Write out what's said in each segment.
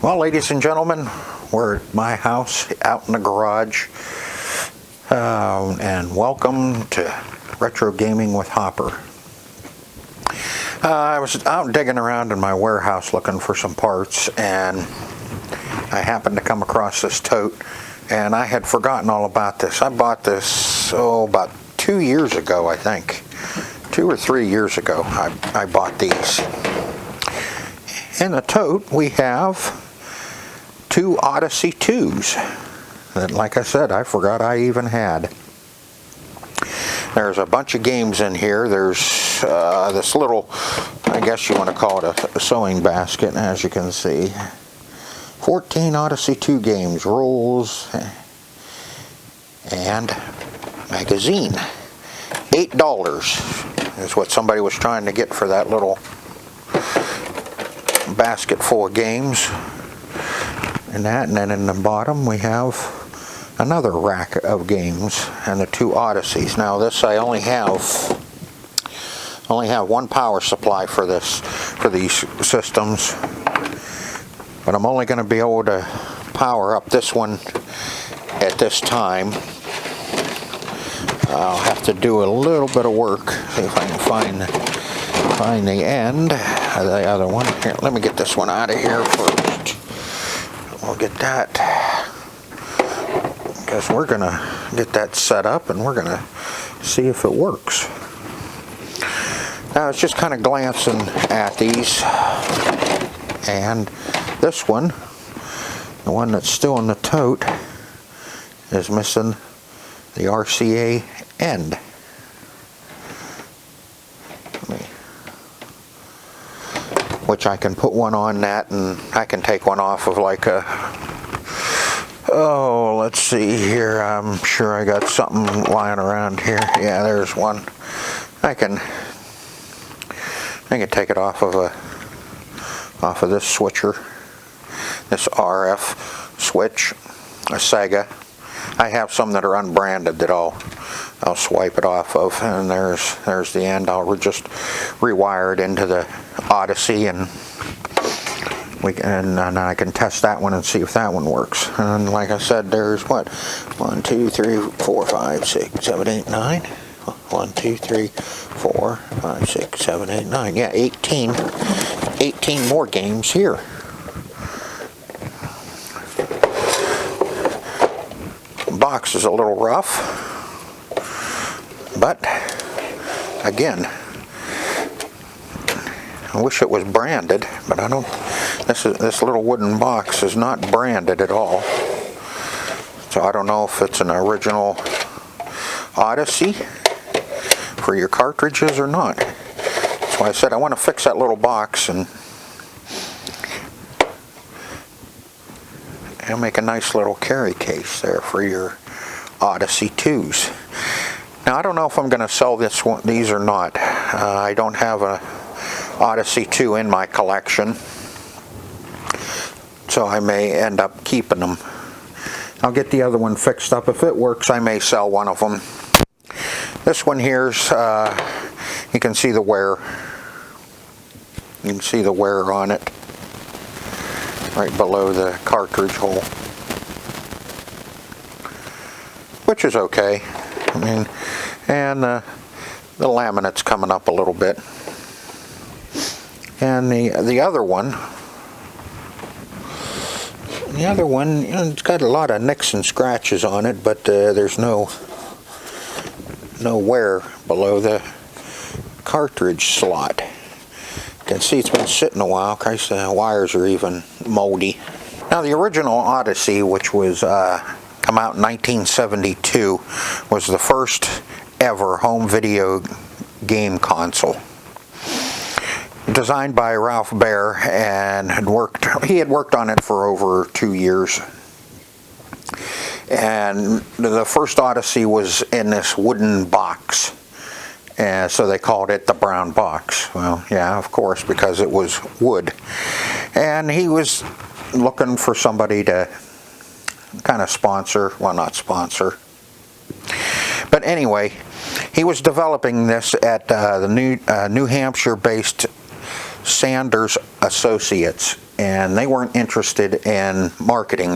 Well, ladies and gentlemen, we're at my house out in the garage, and welcome to Retro Gaming with Hopper. I was out digging around in my warehouse looking for some parts, and I happened to come across this tote, and I had forgotten all about this. I bought this, about 2 years ago, I think. 2 or 3 years ago, I bought these. In the tote, we have 2 Odyssey 2s that, like I said, I forgot I even had. There's a bunch of games in here. There's this little, I guess you want to call it a sewing basket, as you can see. 14 Odyssey 2 games, rules, and magazine. $8 is what somebody was trying to get for that little basket full of games. And then in the bottom we have another rack of games and the 2 Odysseys. Now this, I only have one power supply for these systems, but I'm only going to be able to power up this one at this time. I'll have to do a little bit of work, see if I can find the end of the other one. Here, let me get this one out of here first. We'll get that, because we're gonna get that set up and we're gonna see if it works. Now I was just kind of glancing at these, and this one, the one that's still in the tote, is missing the RCA end. Which I can put one on that, and I can take one off of like a, let's see here, I'm sure I got something lying around here. Yeah, there's one. I can take it off of this switcher, this RF switch, a Sega. I have some that are unbranded that I'll swipe it off of, and there's the end. I'll just rewire it into the Odyssey, and I can test that one and see if that one works. And like I said, there's what, 1, 2, 3, 4, 5, 6, 7, 8, 9. 1, 2, 3, 4, 5, 6, 7, 8, 9. Yeah, 18 more games here. Box is a little rough, but again, I wish it was branded, but I don't. This little wooden box is not branded at all, so I don't know if it's an original Odyssey for your cartridges or not. That's why I said I want to fix that little box and make a nice little carry case there for your Odyssey 2s. Now I don't know if I'm going to sell these or not. I don't have a Odyssey 2 in my collection, so I may end up keeping them. I'll get the other one fixed up. If it works, I may sell one of them. This one here's, you can see the wear. You can see the wear on it right below the cartridge hole, which is okay. I mean, and the laminate's coming up a little bit. And the other one, you know, it's got a lot of nicks and scratches on it, but there's no wear below the cartridge slot. You can see it's been sitting a while. Christ, the wires are even moldy. Now the original Odyssey, which was come out in 1972, was the first ever home video game console. Designed by Ralph Baer, and he had worked on it for over 2 years. And the first Odyssey was in this wooden box, and so they called it the brown box. Well, yeah, of course, because it was wood. And he was looking for somebody to kind of sponsor, well, not sponsor, but anyway, he was developing this at the New Hampshire-based Sanders Associates and they weren't interested in marketing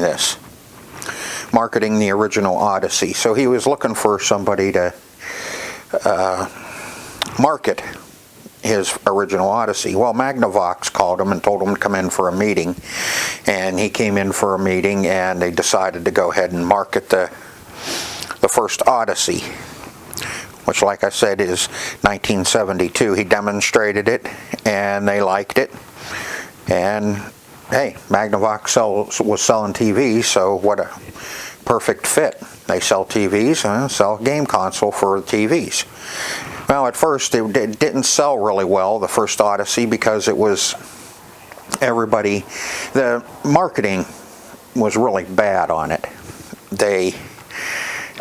the original Odyssey. So he was looking for somebody to market his original Odyssey. Well, Magnavox called him and told him to come in for a meeting, and he came in for a meeting, and they decided to go ahead and market the first Odyssey, which, like I said, is 1972. He demonstrated it, and they liked it, and hey, Magnavox was selling TVs, so what a perfect fit. They sell TVs and sell a game console for TVs. Well, at first it didn't sell really well, the first Odyssey, because it was the marketing was really bad on it.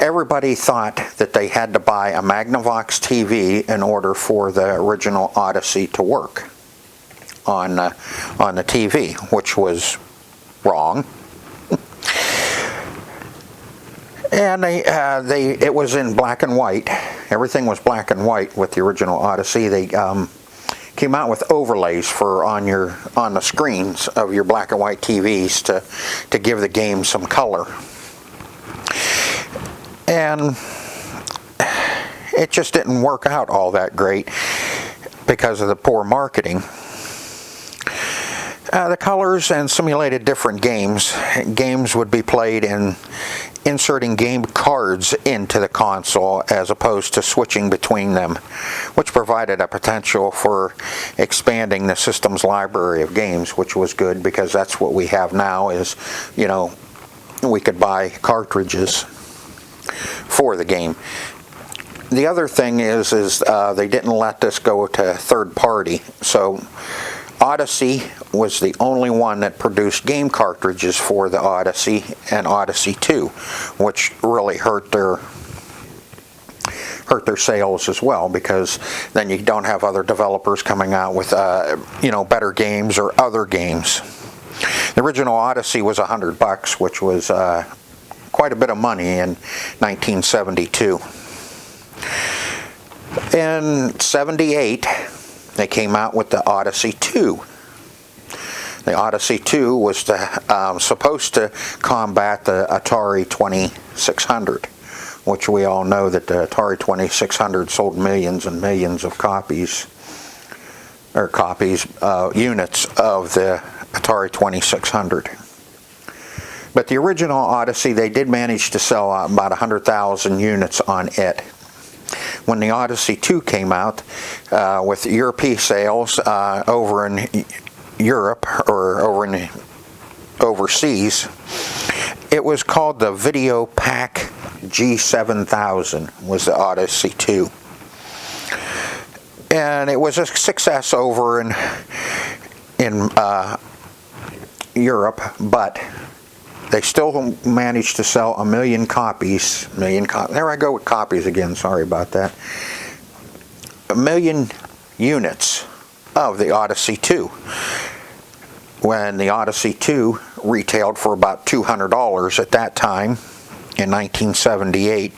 Everybody thought that they had to buy a Magnavox TV in order for the original Odyssey to work on the TV, which was wrong. And it was in black and white. Everything was black and white with the original Odyssey. They came out with overlays on the screens of your black and white TVs to give the game some color. And it just didn't work out all that great because of the poor marketing. The colors and simulated different games. Games would be played in inserting game cards into the console as opposed to switching between them, which provided a potential for expanding the system's library of games, which was good because that's what we have now is, we could buy cartridges for the game. The other thing is they didn't let this go to third party, so Odyssey was the only one that produced game cartridges for the Odyssey and Odyssey 2, which really hurt their sales as well, because then you don't have other developers coming out with better games or other games. The original Odyssey was $100, which was quite a bit of money in 1972. In '78, they came out with the Odyssey 2. The Odyssey 2 was supposed to combat the Atari 2600, which we all know that the Atari 2600 sold millions and millions of units of the Atari 2600. But the original Odyssey, they did manage to sell about 100,000 units on it. When the Odyssey 2 came out, with European sales over in Europe or overseas, it was called the Video Pack G7000, was the Odyssey 2. And it was a success over in Europe, but they still managed to sell 1 million copies. There I go with copies again, sorry about that. 1 million units of the Odyssey 2. When the Odyssey 2 retailed for about $200 at that time in 1978,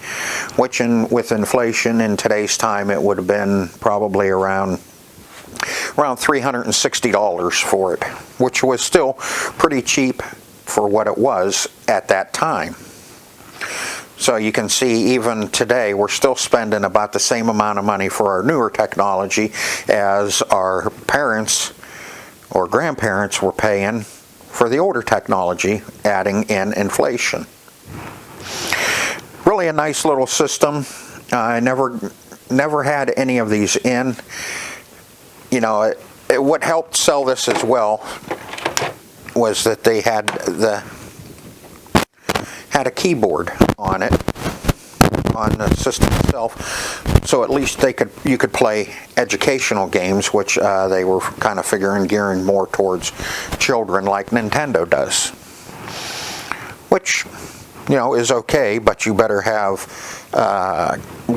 which with inflation in today's time it would have been probably around $360 for it, which was still pretty cheap for what it was at that time. So you can see even today we're still spending about the same amount of money for our newer technology as our parents or grandparents were paying for the older technology, adding in inflation. Really a nice little system. I never had any of these in. What helped sell this as well was that they had a keyboard on it, on the system itself, so at least you could play educational games, which they were kind of gearing more towards children, like Nintendo does, which is okay, but you better have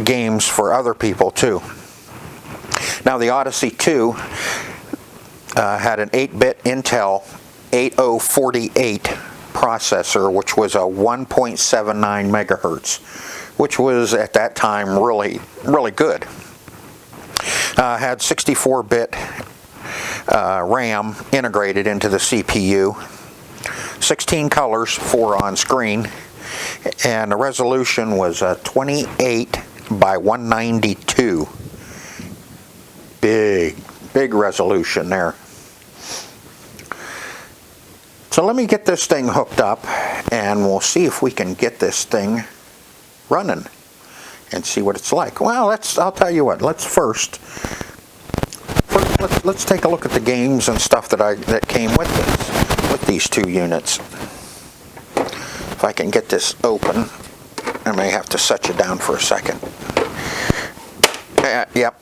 games for other people too. Now the Odyssey 2 had an 8-bit Intel 8048 processor, which was a 1.79 megahertz, which was at that time really good. Had 64-bit RAM integrated into the CPU. 16 colors, 4 on screen, and the resolution was 28 by 192. Big resolution there. So let me get this thing hooked up, and we'll see if we can get this thing running and see what it's like. Well, I'll tell you what. Let's take a look at the games and stuff that came with these two units. If I can get this open, I may have to set you down for a second. Yep.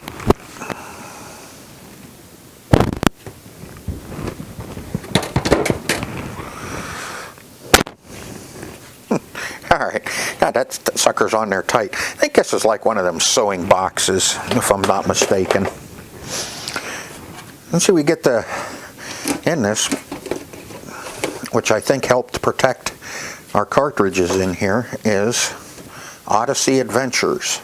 Alright, yeah, that sucker's on there tight. I think this is like one of them sewing boxes, if I'm not mistaken. Let's see, we get in this, which I think helped protect our cartridges in here, is Odyssey Adventures.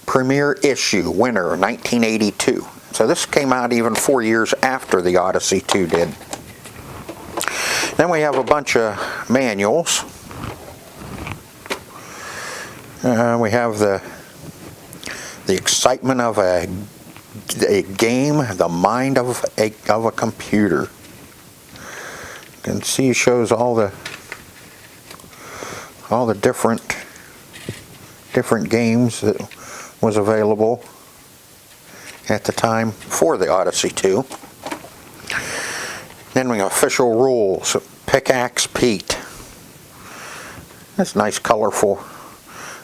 Premiere issue, winter, 1982. So this came out even 4 years after the Odyssey 2 did. Then we have a bunch of manuals. We have the excitement of a game, the mind of a computer. You can see it shows all the different games that was available at the time for the Odyssey 2. Then we have official rules. Pickaxe Pete. That's a nice, colorful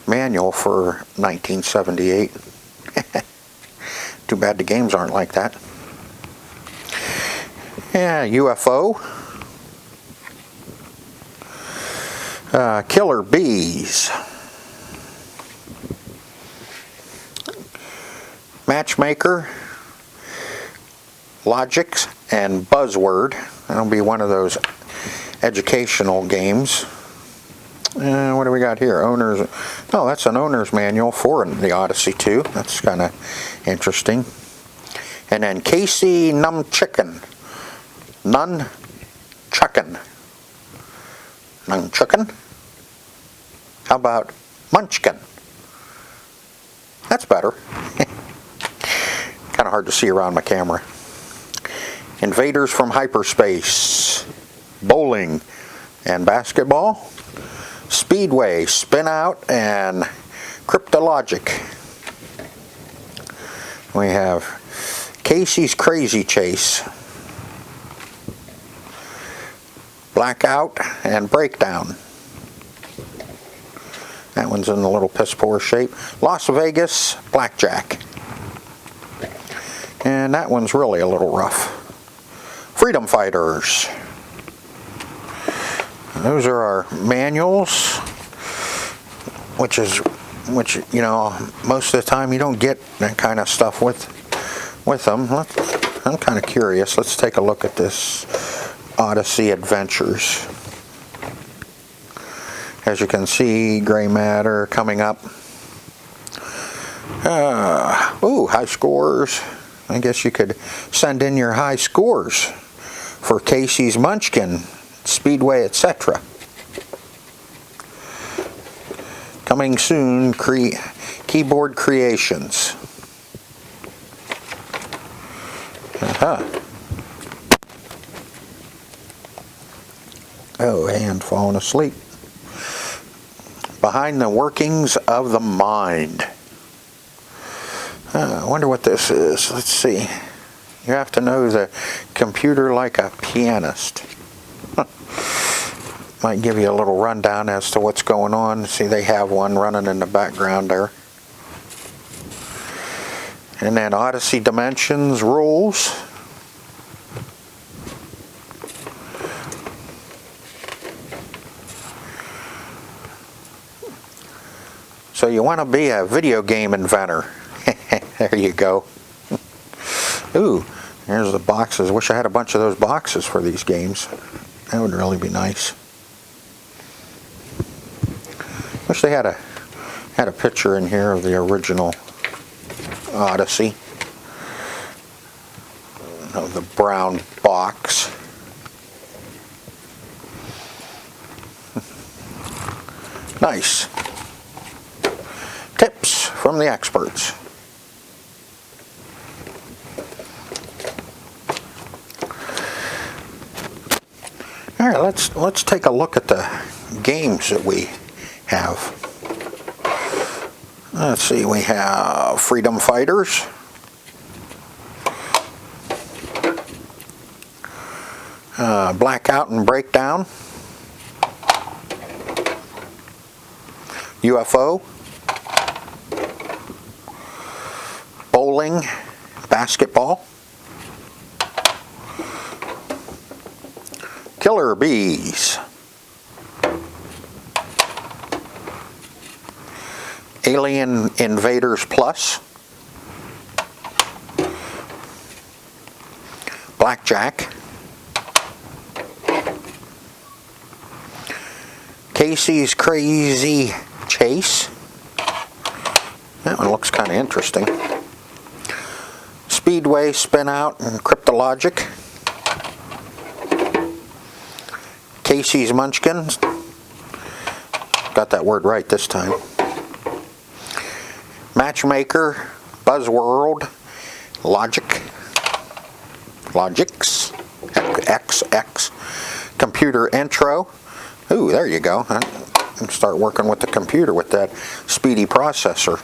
manual for 1978. Too bad the games aren't like that. Yeah, UFO. Killer Bees. Matchmaker. Logics and Buzzword. That'll be one of those educational games. What do we got here? Owners. Oh, that's an owner's manual for the Odyssey 2. That's kind of interesting. And then Casey Nunchuckin. Nunchuckin? How about Munchkin? That's better. Kind of hard to see around my camera. Invaders from Hyperspace. Bowling and basketball. Speedway, Spin Out, and Cryptologic. We have Casey's Crazy Chase. Blackout and Breakdown. That one's in a little piss poor shape. Las Vegas Blackjack. And that one's really a little rough. Freedom Fighters. Those are our manuals, which you know, most of the time you don't get that kind of stuff with them. I'm kind of curious. Let's take a look at this Odyssey Adventures. As you can see, gray matter coming up. Ooh, high scores. I guess you could send in your high scores for Casey's Munchkin, Speedway, etc. Coming soon, Keyboard Creations. Oh, and falling asleep. Behind the Workings of the Mind. I wonder what this is. Let's see. You have to know the computer like a pianist. Might give you a little rundown as to what's going on. See, they have one running in the background there. And then Odyssey Dimensions rules. So you want to be a video game inventor. There you go. Ooh, there's the boxes. Wish I had a bunch of those boxes for these games. That would really be nice. Wish they had a picture in here of the original Odyssey. of the brown box. Nice. Tips from the experts. All right, let's take a look at the games that we have. Let's see, we have Freedom Fighters. Blackout and Breakdown. UFO. Bowling. Basketball. Killer Bees. Alien Invaders Plus. Blackjack. Casey's Crazy Chase. That one looks kind of interesting. Speedway Spin Out and Cryptologic. Casey's Munchkins. Got that word right this time. Matchmaker, Buzzworld, Logix, XX, Computer Intro. Ooh, there you go. I can start working with the computer with that speedy processor.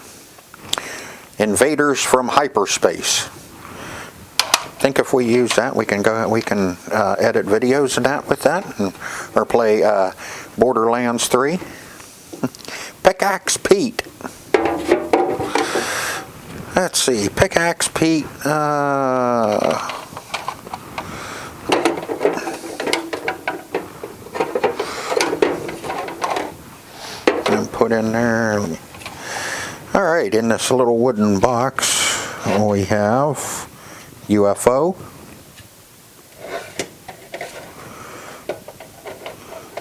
Invaders from Hyperspace. I think if we use that, we can edit videos and that with that, or play Borderlands 3. Pickaxe Pete. Let's see, Pickaxe Pete. And put in there. All right, in this little wooden box, we have UFO,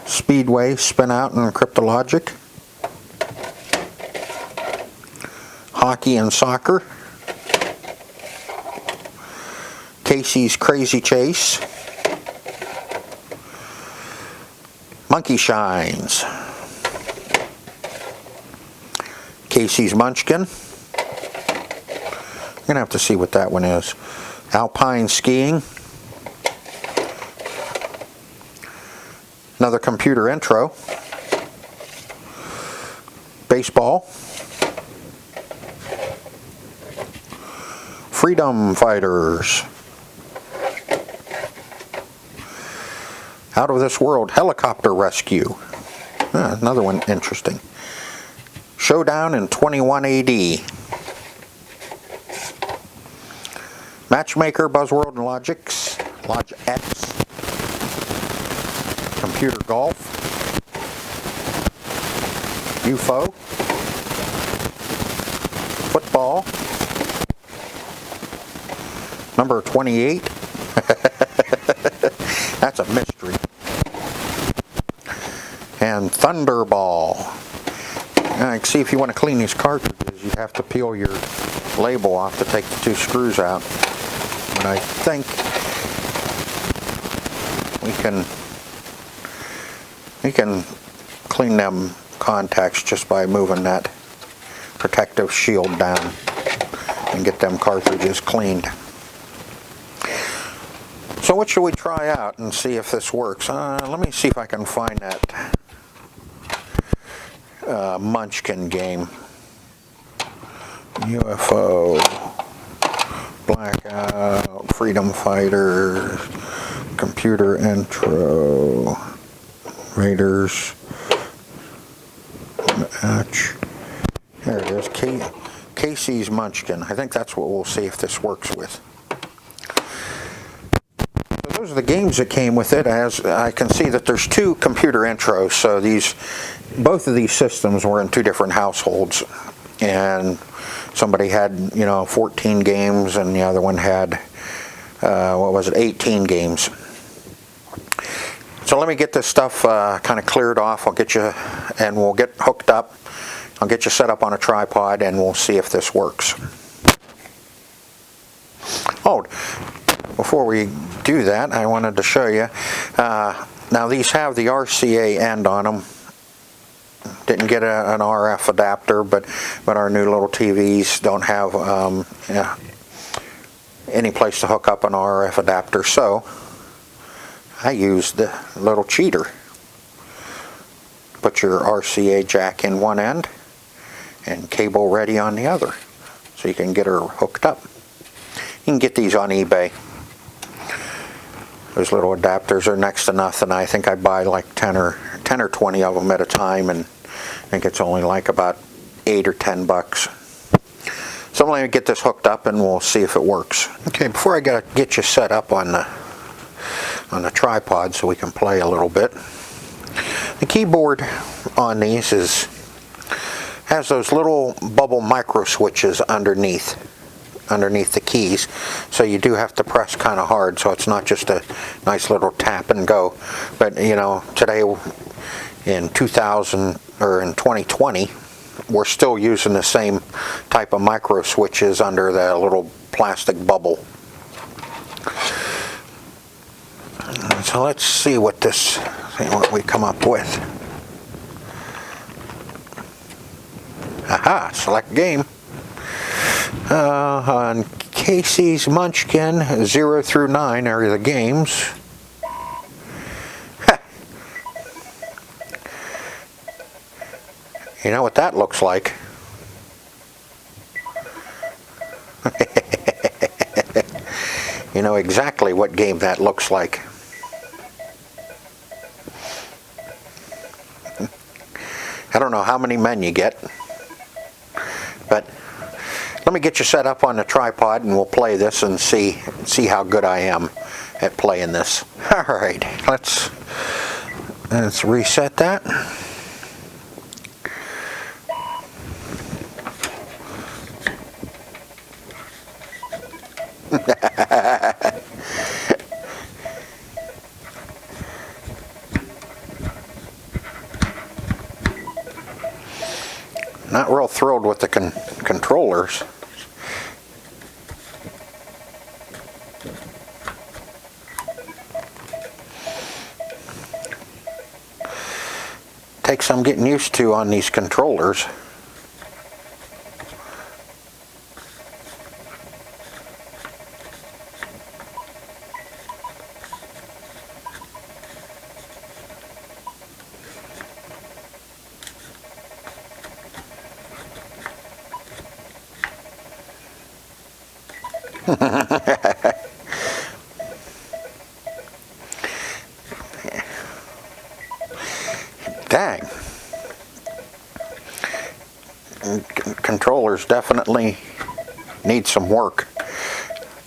Speedway Spin Out and Cryptologic, Hockey and Soccer, Casey's Crazy Chase, Monkey Shines, Casey's Munchkin. I'm going to have to see what that one is. Alpine Skiing. Another Computer Intro. Baseball. Freedom Fighters. Out of This World Helicopter Rescue. Another one interesting. Showdown in 21 AD. Matchmaker, Buzzworld, and Logix. Logix. Computer Golf. UFO. Football. Number 28. That's a mystery. And Thunderball. See, if you want to clean these cartridges, you have to peel your label off to take the two screws out. But I think we can clean them contacts just by moving that protective shield down and get them cartridges cleaned. So what should we try out and see if this works? Let me see if I can find that Munchkin game. UFO, Blackout, Freedom Fighters, Computer Intro, Raiders, Match. There it is, Casey's Munchkin. I think that's what we'll see if this works with. So those are the games that came with it. As I can see that there's two computer intros, so both of these systems were in two different households, and somebody had 14 games and the other one had 18 games. So let me get this stuff kind of cleared off. I'll get you, and we'll get hooked up. I'll get you set up on a tripod and we'll see if this works. Oh, before we do that, I wanted to show you. Now these have the RCA end on them. Didn't get an RF adapter, but our new little TVs don't have any place to hook up an RF adapter, so I used the little cheater. Put your RCA jack in one end and cable ready on the other, so you can get her hooked up. You can get these on eBay. Those little adapters are next to nothing. I think I buy like 10 or 20 of them at a time, and I think it's only like about $8 or $10. So I'm going to get this hooked up and we'll see if it works. Okay, before I get you set up on the tripod so we can play a little bit. The keyboard on these has those little bubble micro switches underneath the keys, so you do have to press kind of hard, so it's not just a nice little tap and go. But you know, today in 2020 we're still using the same type of micro switches under the little plastic bubble. So let's see what we come up with. Aha, select game. On Casey's Munchkin, 0 through 9 are the games. You know what that looks like? You know exactly what game that looks like. I don't know how many men you get, but let me get you set up on the tripod and we'll play this and see how good I am at playing this. Alright, let's reset that. Not real thrilled with the controllers. Takes some getting used to on these controllers. Dang. Controllers definitely need some work.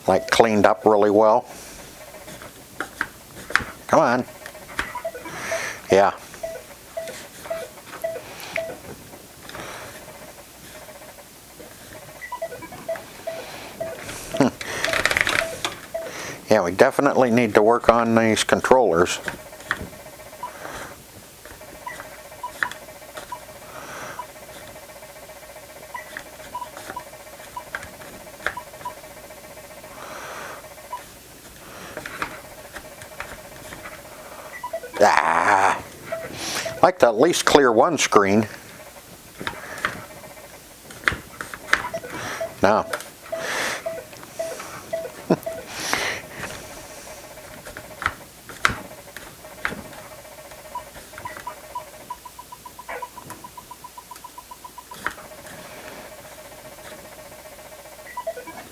Like cleaned up really well. Come on. Yeah. Yeah, we definitely need to work on these controllers. I'd like to at least clear one screen. No.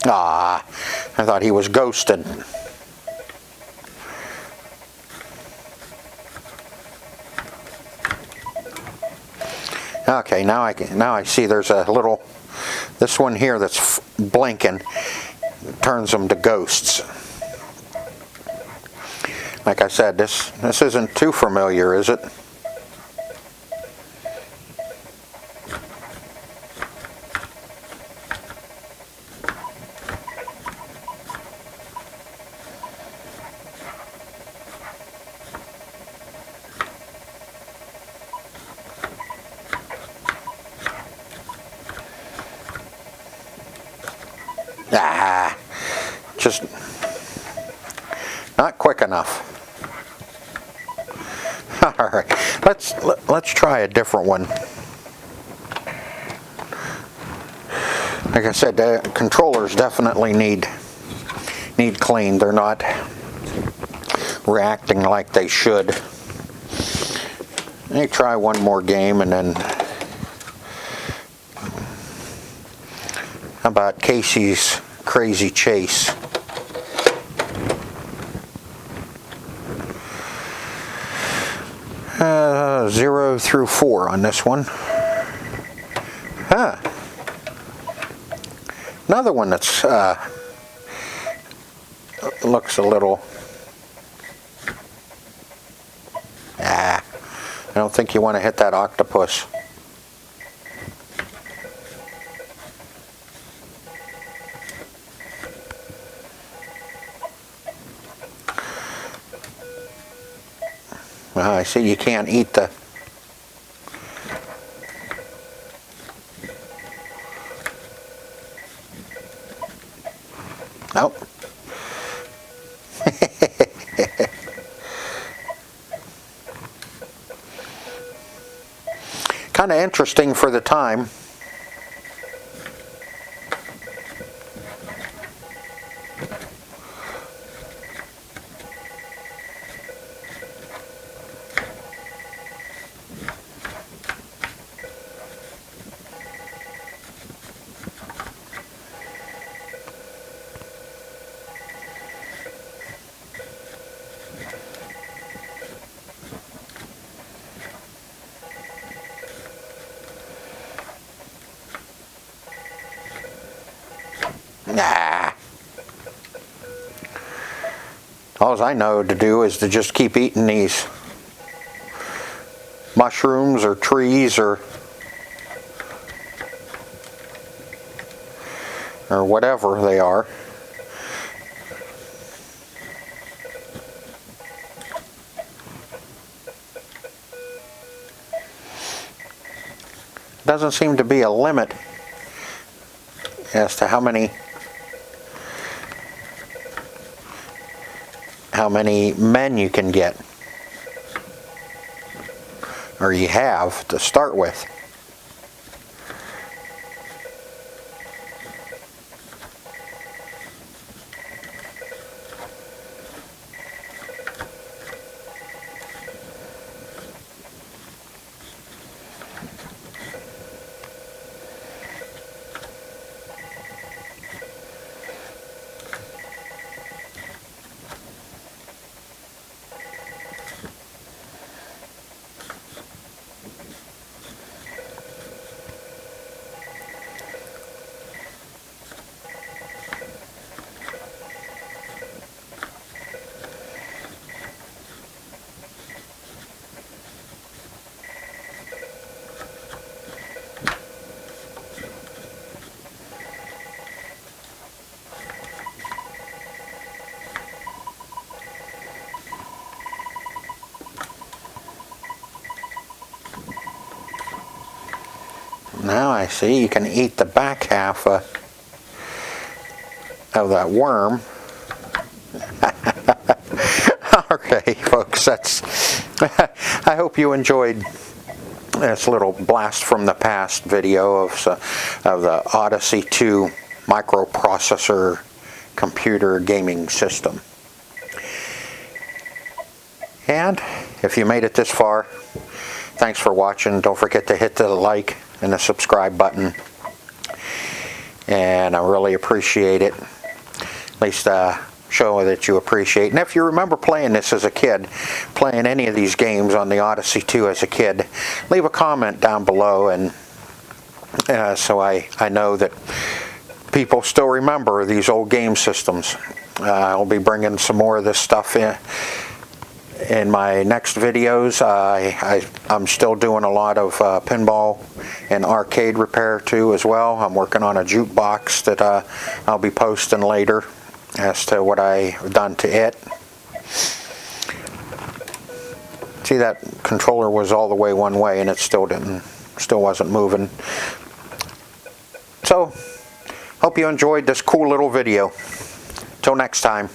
Ah, I thought he was ghosted. Okay, now I see there's a little, this one here that's blinking turns them to ghosts. Like I said, this isn't too familiar, is it? Ah, just Not quick enough. All right, let's try a different one. Like I said, the controllers definitely need cleaned. They're not reacting like they should. Let me try one more game, and then how about Casey's Crazy Chase? Uh, 0 through 4 on this one. Huh. Another one that's looks a little. I don't think you want to hit that octopus. I see you can't eat the. Nope. Kind of interesting for the time. Nah. All I know to do is to just keep eating these mushrooms or trees or whatever they are. Doesn't seem to be a limit as to how many men you can get, or you have to start with. Now I see you can eat the back half of that worm. Okay, folks, that's. I hope you enjoyed this little blast from the past video of the Odyssey 2 microprocessor computer gaming system. And if you made it this far, thanks for watching. Don't forget to hit the like and the subscribe button, and I really appreciate it. At least show that you appreciate. And if you remember playing this as a kid, playing any of these games on the Odyssey 2 as a kid, leave a comment down below, and so I know that people still remember these old game systems. I'll be bringing some more of this stuff in my next videos. I'm still doing a lot of pinball and arcade repair too as well. I'm working on a jukebox that I'll be posting later as to what I've done to it. See, that controller was all the way one way and it still wasn't moving. So hope you enjoyed this cool little video. Till next time.